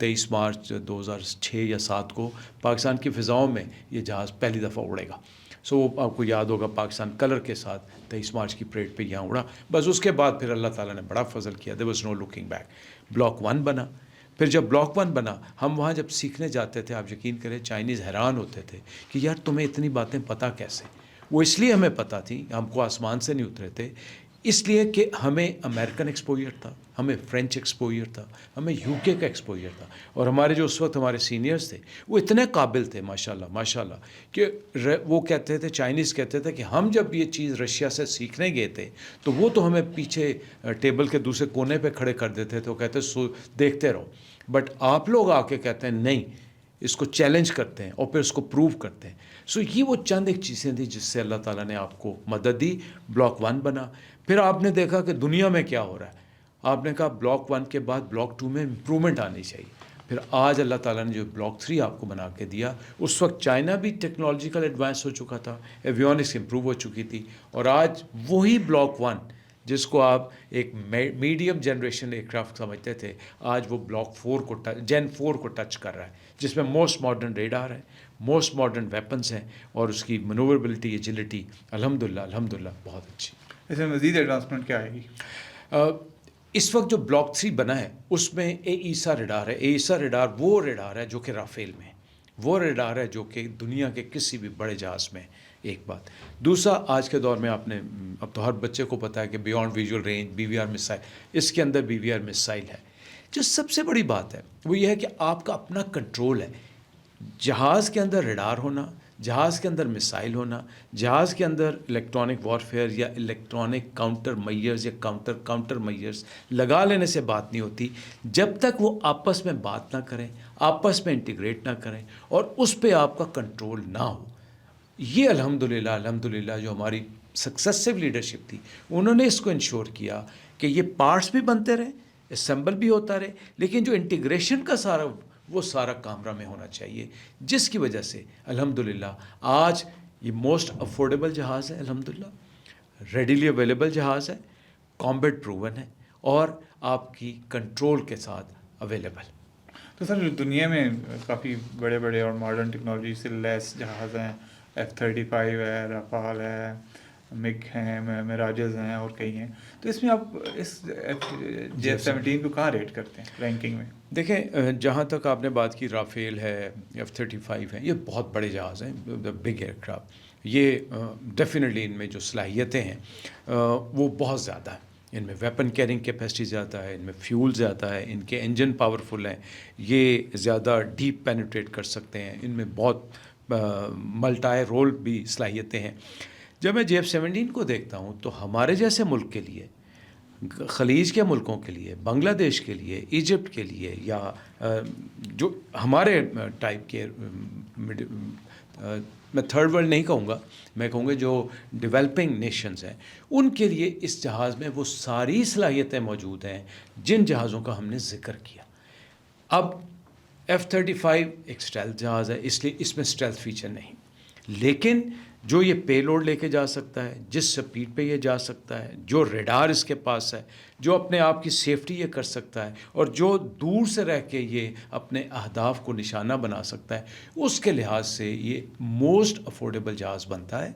23 مارچ 2006 یا 7 کو پاکستان کی فضاؤں میں یہ جہاز پہلی دفعہ اڑے گا. سو آپ کو یاد ہوگا پاکستان کلر کے ساتھ 23 مارچ کی پریڈ پہ یہاں اڑا. بس اس کے بعد پھر اللہ تعالیٰ نے بڑا فضل کیا, there was no looking back. Block 1 بنا. پھر جب بلاک 1 بنا, ہم وہاں جب سیکھنے جاتے تھے, آپ یقین کریں چائنیز حیران ہوتے تھے کہ یار تمہیں اتنی باتیں پتہ کیسے. وہ اس لیے ہمیں پتہ تھی, ہم کو آسمان سے نہیں اترے تھے, اس لیے کہ ہمیں امریکن ایکسپوجر تھا, ہمیں فرینچ ایکسپوجر تھا, ہمیں UK کا ایکسپوجر تھا. اور ہمارے جو اس وقت ہمارے سینئرز تھے وہ اتنے قابل تھے ماشاءاللہ کہ وہ کہتے تھے, چائنیز کہتے تھے کہ ہم جب یہ چیز رشیا سے سیکھنے گئے تھے تو وہ تو ہمیں پیچھے ٹیبل کے دوسرے کونے پہ کھڑے کر دیتے تھے, وہ کہتے دیکھتے رہو, بٹ آپ لوگ آ کے کہتے ہیں نہیں, اس کو چیلنج کرتے ہیں اور پھر اس کو پروو کرتے ہیں. سو یہ وہ چند ایک چیزیں تھیں جس سے اللہ تعالیٰ نے آپ کو مدد دی. بلاک 1 بنا. پھر آپ نے دیکھا کہ دنیا میں کیا ہو رہا ہے, آپ نے کہا بلاک 1 کے بعد بلاک 2 میں امپرومنٹ آنی چاہیے. پھر آج اللہ تعالیٰ نے جو بلاک 3 آپ کو بنا کے دیا, اس وقت چائنا بھی ٹیکنالوجیکل ایڈوانس ہو چکا تھا, ایویونکس امپروو ہو چکی تھی, اور آج وہی بلاک 1 جس کو آپ ایک میڈیم جنریشن ایئر کرافٹ سمجھتے تھے, آج وہ بلاک 4 کو جین 4 کو ٹچ کر رہا ہے, جس میں موسٹ ماڈرن ریڈار ہے, موسٹ ماڈرن ویپنز ہیں, اور اس کی منوربلٹی, ایجلٹی الحمدللہ بہت اچھی. اس میں مزید ایڈوانسمنٹ کیا آئے گی؟ اس وقت جو بلاک 3 بنا ہے اس میں AESA ریڈار ہے. AESA ریڈار وہ ریڈار ہے جو کہ رافیل میں, وہ ریڈار ہے جو کہ دنیا کے کسی بھی بڑے جہاز میں. ایک بات. دوسرا, آج کے دور میں آپ نے, اب تو ہر بچے کو پتہ ہے کہ بیونڈ ویژول رینج BVR مسائل, اس کے اندر BVR مسائل ہے. جو سب سے بڑی بات ہے وہ یہ ہے کہ آپ کا اپنا کنٹرول ہے. جہاز کے اندر ریڈار ہونا, جہاز کے اندر مسائل ہونا, جہاز کے اندر الیکٹرانک وارفیئر یا الیکٹرانک کاؤنٹر میئرز یا کاؤنٹر میئرز لگا لینے سے بات نہیں ہوتی جب تک وہ آپس میں بات نہ کریں, آپس میں انٹیگریٹ نہ کریں, اور اس پہ آپ کا کنٹرول نہ ہو. یہ الحمدللہ جو ہماری سکسیسو لیڈرشپ تھی, انہوں نے اس کو انشور کیا کہ یہ پارٹس بھی بنتے رہیں, اسمبل بھی ہوتا رہے, لیکن جو انٹیگریشن کا سارا کامرہ میں ہونا چاہیے, جس کی وجہ سے الحمدللہ آج یہ موسٹ افورڈیبل جہاز ہے, الحمدللہ ریڈیلی اویلیبل جہاز ہے, کامبیٹ پروون ہے, اور آپ کی کنٹرول کے ساتھ اویلیبل. تو سر دنیا میں کافی بڑے بڑے اور ماڈرن ٹیکنالوجی سے لیس جہاز ہیں, F-35 ہے, رافال ہے, مگ ہیں, میراجز ہیں, اور کئی ہیں. تو اس میں آپ اس JF-17 کو کہاں ریٹ کرتے ہیں رینکنگ میں؟ دیکھیں, جہاں تک آپ نے بات کی رافیل ہے, F-35 ہے, یہ بہت بڑے جہاز ہیں, بگ ایئر کرافٹ. یہ ڈیفینیٹلی ان میں جو صلاحیتیں ہیں وہ بہت زیادہ ہیں. ان میں ویپن کیرنگ کیپیسٹی زیادہ ہے, ان میں فیول زیادہ ہے, ان کے انجن پاورفل ہیں, یہ زیادہ ڈیپ پینیٹریٹ کر سکتے ہیں, ان میں بہت ملٹائی رول بھی صلاحیتیں ہیں. جب میں JF-17 کو دیکھتا ہوں تو ہمارے جیسے ملک کے لیے, خلیج کے ملکوں کے لیے, بنگلہ دیش کے لیے, ایجپٹ کے لیے, یا جو ہمارے ٹائپ کے, میں تھرڈ ورلڈ نہیں کہوں گا, میں کہوں گا جو ڈیولپنگ نیشنز ہیں, ان کے لیے اس جہاز میں وہ ساری صلاحیتیں موجود ہیں جن جہازوں کا ہم نے ذکر کیا. اب F-35 ایک اسٹیلتھ جہاز ہے, اس لیے اس میں اسٹیلتھ فیچر نہیں, لیکن جو یہ پے لوڈ لے کے جا سکتا ہے, جس سپیڈ پہ یہ جا سکتا ہے, جو ریڈار اس کے پاس ہے, جو اپنے آپ کی سیفٹی یہ کر سکتا ہے, اور جو دور سے رہ کے یہ اپنے اہداف کو نشانہ بنا سکتا ہے, اس کے لحاظ سے یہ موسٹ افورڈیبل جہاز بنتا ہے.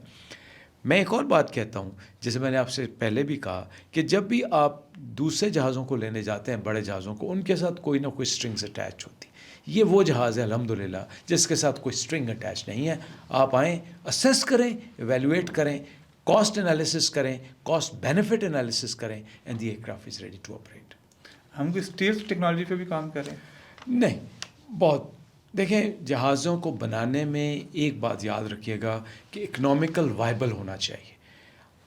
میں ایک اور بات کہتا ہوں، جیسے میں نے آپ سے پہلے بھی کہا کہ جب بھی آپ دوسرے جہازوں کو لینے جاتے ہیں، بڑے جہازوں کو، ان کے ساتھ کوئی نہ کوئی اسٹرنگس اٹیچ ہوتی. یہ وہ جہاز ہے الحمدللہ جس کے ساتھ کوئی اسٹرنگ اٹیچ نہیں ہے. آپ آئیں، اسیس کریں، ایویلویٹ کریں، کاسٹ انالیسس کریں، کاسٹ بینیفٹ انالیسس کریں، and the aircraft is ready to operate. ہم کوئی اسٹیل ٹیکنالوجی پہ بھی کام کریں؟ نہیں، بہت. دیکھیں، جہازوں کو بنانے میں ایک بات یاد رکھیے گا کہ اکنامیکل وائبل ہونا چاہیے.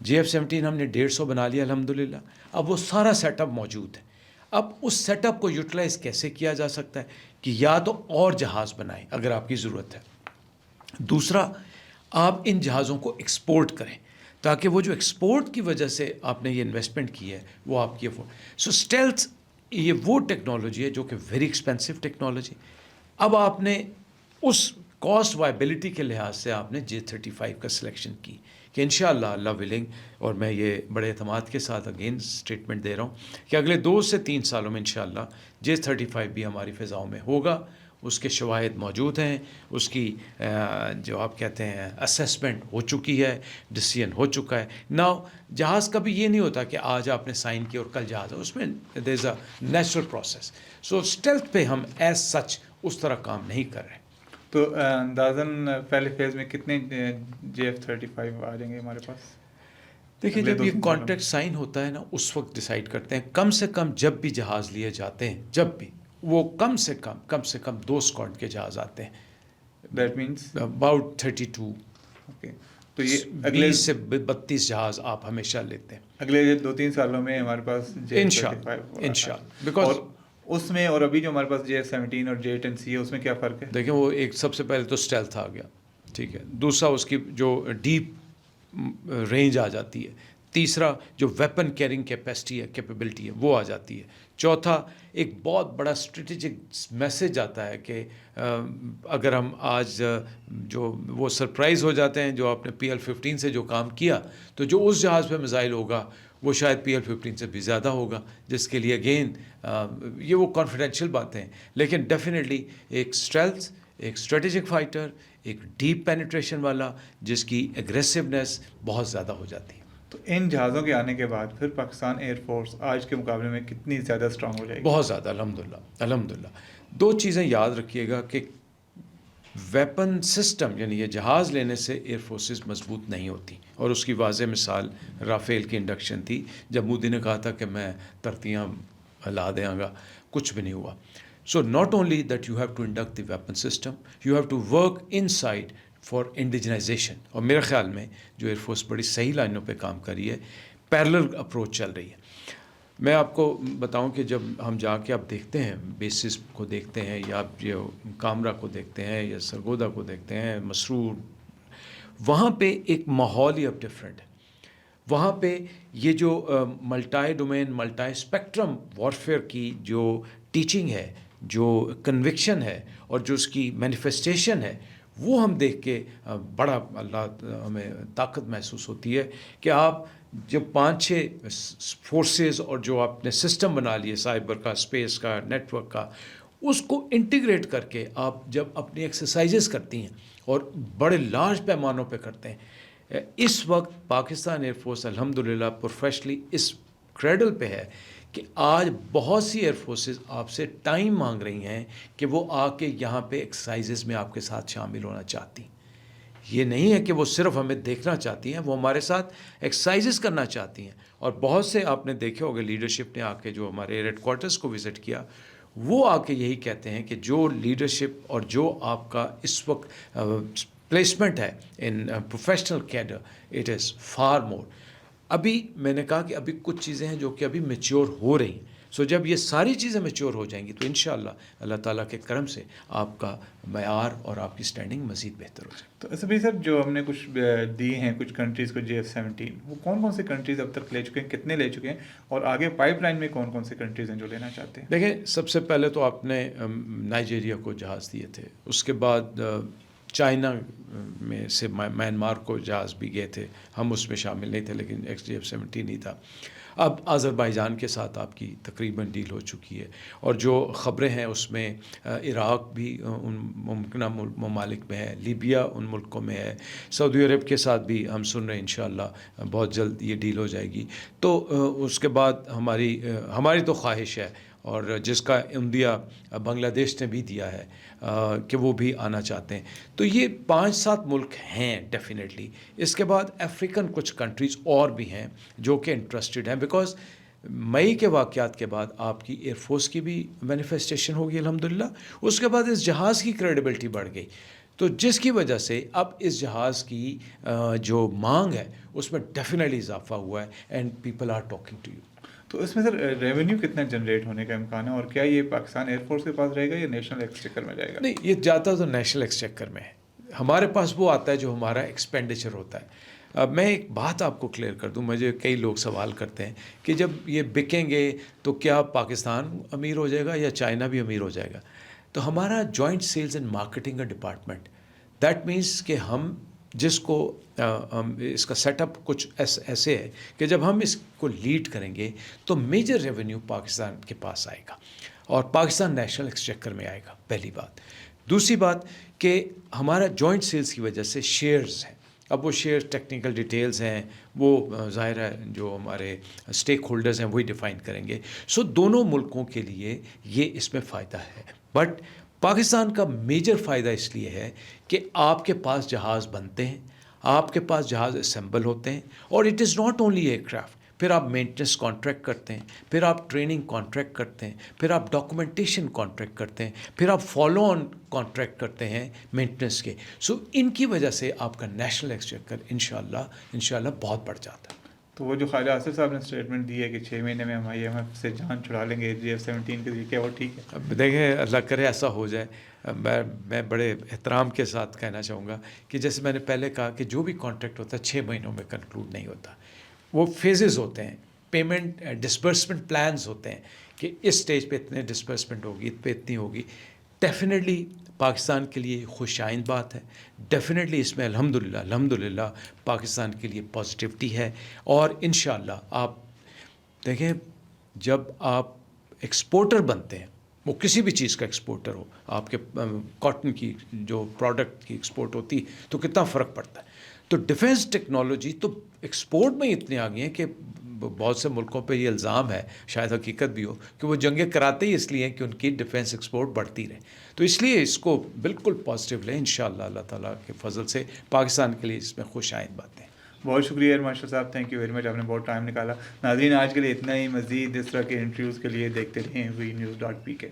JF-17 ہم نے 150 بنا لیا الحمدللہ. اب وہ سارا سیٹ اپ موجود ہے. اب اس سیٹ اپ کو یوٹیلائز کیسے کیا جا سکتا ہے کہ یا تو اور جہاز بنائیں اگر آپ کی ضرورت ہے. دوسرا، آپ ان جہازوں کو ایکسپورٹ کریں تاکہ وہ جو ایکسپورٹ کی وجہ سے آپ نے یہ انویسٹمنٹ کی ہے وہ آپ کی سو اسٹیلتھ یہ وہ ٹیکنالوجی ہے جو کہ ویری ایکسپینسو ٹیکنالوجی. اب آپ نے اس کاسٹ وائبلٹی کے لحاظ سے آپ نے J-35 کا سلیکشن کی کہ انشاءاللہ اللہ ولنگ، اور میں یہ بڑے اعتماد کے ساتھ اگین اسٹیٹمنٹ دے رہا ہوں کہ اگلے 2 سے 3 سالوں میں انشاءاللہ J-35 بھی ہماری فضاؤں میں ہوگا. اس کے شواہد موجود ہیں، اس کی جو آپ کہتے ہیں اسیسمنٹ ہو چکی ہے، ڈسیزن ہو چکا ہے. ناؤ جہاز کبھی یہ نہیں ہوتا کہ آج آپ نے سائن کیا اور کل جہاز ہے، اس میں there is a natural process. So stealth پہ ہم ایز سچ اس طرح کام نہیں کر رہے. تو اندازاً پہلے فیز میں کتنے JF-35 آ جائیں گے ہمارے پاس؟ دیکھیں، جب یہ کانٹریکٹ سائن ہوتا ہے نا اس وقت ڈیسائیڈ کرتے ہیں. کم سے کم جب بھی جہاز لیے جاتے ہیں، جب بھی وہ کم سے کم 2 اسکواڈ کے جہاز آتے ہیں. That means about 32. اوکے. تو یہ اگلے 20 سے 32 جہاز آپ ہمیشہ لیتے ہیں اگلے 2-3 سالوں میں ہمارے پاس انشاءاللہ. بیکاز اس میں اور ابھی جو ہمارے پاس JF-17 اور J-10C ہے اس میں کیا فرق ہے؟ دیکھیں، وہ ایک سب سے پہلے تو اسٹیلتھ آ گیا، ٹھیک ہے. دوسرا اس کی جو ڈیپ رینج آ جاتی ہے. تیسرا جو ویپن کیرنگ کیپیسٹی ہے، کیپیبلٹی ہے، وہ آ جاتی ہے. چوتھا ایک بہت بڑا اسٹریٹجک میسج آتا ہے کہ اگر ہم آج جو وہ سرپرائز ہو جاتے ہیں جو آپ نے PL-15 سے جو کام کیا، تو جو اس جہاز پہ میزائل ہوگا وہ شاید PL-15 سے بھی زیادہ ہوگا، جس کے لیے اگین یہ وہ کانفیڈینشیل باتیں ہیں. لیکن ڈیفینیٹلی ایک اسٹریلتھ، ایک اسٹریٹجک فائٹر، ایک ڈیپ پینیٹریشن والا جس کی ایگریسونیس بہت زیادہ ہو جاتی ہے. تو ان جہازوں کے آنے کے بعد پھر پاکستان ایئر فورس آج کے مقابلے میں کتنی زیادہ اسٹرانگ ہو جائے گی؟ بہت زیادہ الحمدللہ. 2 چیزیں یاد رکھیے گا کہ ویپن سسٹم یعنی یہ جہاز لینے سے ایئر فورسز مضبوط نہیں ہوتی، اور اس کی واضح مثال رافیل کی انڈکشن تھی جب مودی نے کہا تھا کہ میں ترتیاں لا دیں گا، کچھ بھی نہیں ہوا. So not only that you have to induct the weapon system, you have to work inside for indigenization. اور میرے خیال میں جو ایئر فورس بڑی صحیح لائنوں پہ کام کر رہی ہے، پیرلل اپروچ چل رہی ہے. میں آپ کو بتاؤں کہ جب ہم جا کے آپ دیکھتے ہیں بیسز کو دیکھتے ہیں، یا آپ یہ کامرا کو دیکھتے ہیں یا سرگودا کو دیکھتے ہیں، مسرور، وہاں پہ ایک ماحول ہی اب ڈفرینٹ ہے. وہاں پہ یہ جو multi domain multi spectrum warfare کی جو ٹیچنگ ہے، جو کنوکشن ہے، اور جو اس کی مینیفیسٹیشن ہے، وہ ہم دیکھ کے بڑا اللہ ہمیں طاقت محسوس ہوتی ہے کہ آپ جب 5-6 فورسز اور جو آپ نے سسٹم بنا لیے سائبر کا، اسپیس کا، نیٹ ورک کا، اس کو انٹیگریٹ کر کے آپ جب اپنی ایکسرسائزز کرتی ہیں اور بڑے لارج پیمانوں پہ کرتے ہیں. اس وقت پاکستان ایئر فورس الحمدللہ پروفیشنلی اس کریڈل پہ ہے کہ آج بہت سی ایئر فورسز آپ سے ٹائم مانگ رہی ہیں کہ وہ آ کے یہاں پہ ایکسرسائزز میں آپ کے ساتھ شامل ہونا چاہتی ہیں. یہ نہیں ہے کہ وہ صرف ہمیں دیکھنا چاہتی ہیں، وہ ہمارے ساتھ ایکسرسائزز کرنا چاہتی ہیں. اور بہت سے آپ نے دیکھے ہوگے لیڈرشپ نے آ کے جو ہمارے ایئر ہیڈ کوارٹرز کو وزٹ کیا، وہ آ کے یہی کہتے ہیں کہ جو لیڈرشپ اور جو آپ کا اس وقت پلیسمنٹ ہے in professional cadre, it is for more. ابھی میں نے کہا کہ ابھی کچھ چیزیں ہیں جو کہ ابھی میچور ہو رہی ہیں. سو جب یہ ساری چیزیں میچور ہو جائیں گی تو انشاءاللہ اللہ تعالیٰ کے کرم سے آپ کا معیار اور آپ کی اسٹینڈنگ مزید بہتر ہو جائے. تو ایسا بھی سر جو ہم نے کچھ دی ہیں کچھ کنٹریز کو JF-17، وہ کون سے کنٹریز اب تک لے چکے ہیں، کتنے لے چکے ہیں، اور آگے پائپ لائن میں کون سے کنٹریز ہیں جو لینا چاہتے ہیں؟ دیکھیں، سب سے پہلے تو آپ نے نائجیریا کو جہاز دیے تھے، اس کے بعد چائنا میں سے میانمار کو جہاز بھی گئے تھے، ہم اس میں شامل نہیں تھے لیکن JF-17 ہی تھا. اب آذربائیجان کے ساتھ آپ کی تقریباً ڈیل ہو چکی ہے، اور جو خبریں ہیں اس میں عراق بھی ان ممکنہ ممالک میں ہے، لیبیا ان ملکوں میں ہے، سعودی عرب کے ساتھ بھی ہم سن رہے ہیں انشاءاللہ بہت جلد یہ ڈیل ہو جائے گی. تو اس کے بعد ہماری تو خواہش ہے، اور جس کا عندیہ بنگلہ دیش نے بھی دیا ہے کہ وہ بھی آنا چاہتے ہیں. تو یہ 5-7 ملک ہیں ڈیفینیٹلی. اس کے بعد افریقن کچھ کنٹریز اور بھی ہیں جو کہ انٹرسٹڈ ہیں، بیکاز مئی کے واقعات کے بعد آپ کی ایئر فورس کی بھی مینیفیسٹیشن ہوگی الحمدللہ. اس کے بعد اس جہاز کی کریڈیبلٹی بڑھ گئی، تو جس کی وجہ سے اب اس جہاز کی جو مانگ ہے اس میں ڈیفینیٹلی اضافہ ہوا ہے، and people are talking to you. تو اس میں سر ریونیو کتنا جنریٹ ہونے کا امکان ہے، اور کیا یہ پاکستان ایئر فورس کے پاس رہے گا یا نیشنل ایکسچیکر میں جائے گا؟ نہیں، یہ جاتا تو نیشنل ایکسچیکر میں ہے. ہمارے پاس وہ آتا ہے جو ہمارا ایکسپینڈیچر ہوتا ہے. اب میں ایک بات آپ کو کلیئر کر دوں، مجھے کئی لوگ سوال کرتے ہیں کہ جب یہ بکیں گے تو کیا پاکستان امیر ہو جائے گا یا چائنا بھی امیر ہو جائے گا؟ تو ہمارا جوائنٹ سیلز اینڈ مارکیٹنگ کا ڈپارٹمنٹ، دیٹ مینس کہ ہم جس کو اس کا سیٹ اپ کچھ ایسے ہے کہ جب ہم اس کو لیڈ کریں گے تو میجر ریونیو پاکستان کے پاس آئے گا، اور پاکستان نیشنل ایکسچیکر میں آئے گا، پہلی بات. دوسری بات کہ ہمارا جوائنٹ سیلز کی وجہ سے شیئرز ہیں. اب وہ شیئر ٹیکنیکل ڈیٹیلز ہیں، وہ ظاہر ہے جو ہمارے اسٹیک ہولڈرز ہیں وہی ڈیفائن کریں گے. سو دونوں ملکوں کے لیے یہ اس میں فائدہ ہے. بٹ پاکستان کا میجر فائدہ اس لیے ہے کہ آپ کے پاس جہاز بنتے ہیں، آپ کے پاس جہاز اسمبل ہوتے ہیں، اور it is not only aircraft. پھر آپ مینٹننس کانٹریکٹ کرتے ہیں، پھر آپ ٹریننگ کانٹریکٹ کرتے ہیں، پھر آپ ڈاکومنٹیشن کانٹریکٹ کرتے ہیں، پھر آپ فالو آن کانٹریکٹ کرتے ہیں مینٹننس کے. سو ان کی وجہ سے آپ کا نیشنل ایکسچیکر انشاءاللہ بہت بڑھ جاتا ہے. تو وہ جو خواجہ آصف صاحب نے اسٹیٹمنٹ دی ہے کہ 6 مہینے میں ہم IMF سے جان چھڑا لیں گے GF-17 کے ذریعے، کیا وہ ٹھیک ہے؟ اب دیکھیں، اللہ کرے ایسا ہو جائے. میں بڑے احترام کے ساتھ کہنا چاہوں گا کہ جیسے میں نے پہلے کہا کہ جو بھی کانٹریکٹ ہوتا ہے 6 مہینوں میں کنکلوڈ نہیں ہوتا. وہ فیزز ہوتے ہیں، پیمنٹ ڈسبرسمنٹ پلانز ہوتے ہیں کہ اس سٹیج پہ اتنے ڈسبرسمنٹ ہوگی، پہ اتنی ہوگی. ڈیفینیٹلی پاکستان کے لیے خوش آئند بات ہے. ڈیفینیٹلی اس میں الحمدللہ پاکستان کے لیے پازیٹیوٹی ہے. اور انشاءاللہ آپ دیکھیں، جب آپ ایکسپورٹر بنتے ہیں، وہ کسی بھی چیز کا ایکسپورٹر ہو، آپ کے کاٹن کی جو پروڈکٹ کی ایکسپورٹ ہوتی تو کتنا فرق پڑتا ہے. تو ڈیفینس ٹیکنالوجی تو ایکسپورٹ میں اتنی آ گئی ہیں کہ بہت سے ملکوں پہ یہ الزام ہے، شاید حقیقت بھی ہو، کہ وہ جنگیں کراتے ہی اس لیے ہیں کہ ان کی ڈیفینس ایکسپورٹ بڑھتی رہے. تو اس لیے اس کو بالکل پازیٹیو لیں. انشاءاللہ اللہ تعالیٰ کے فضل سے پاکستان کے لیے اس میں خوش آئند باتیں. بہت شکریہ ایئر مارشل صاحب، تھینک یو ویری مچ، آپ نے بہت ٹائم نکالا. ناظرین آج کے لیے اتنا ہی. مزید اس طرح کے انٹرویوز کے لیے دیکھتے رہیں WeNews.pk.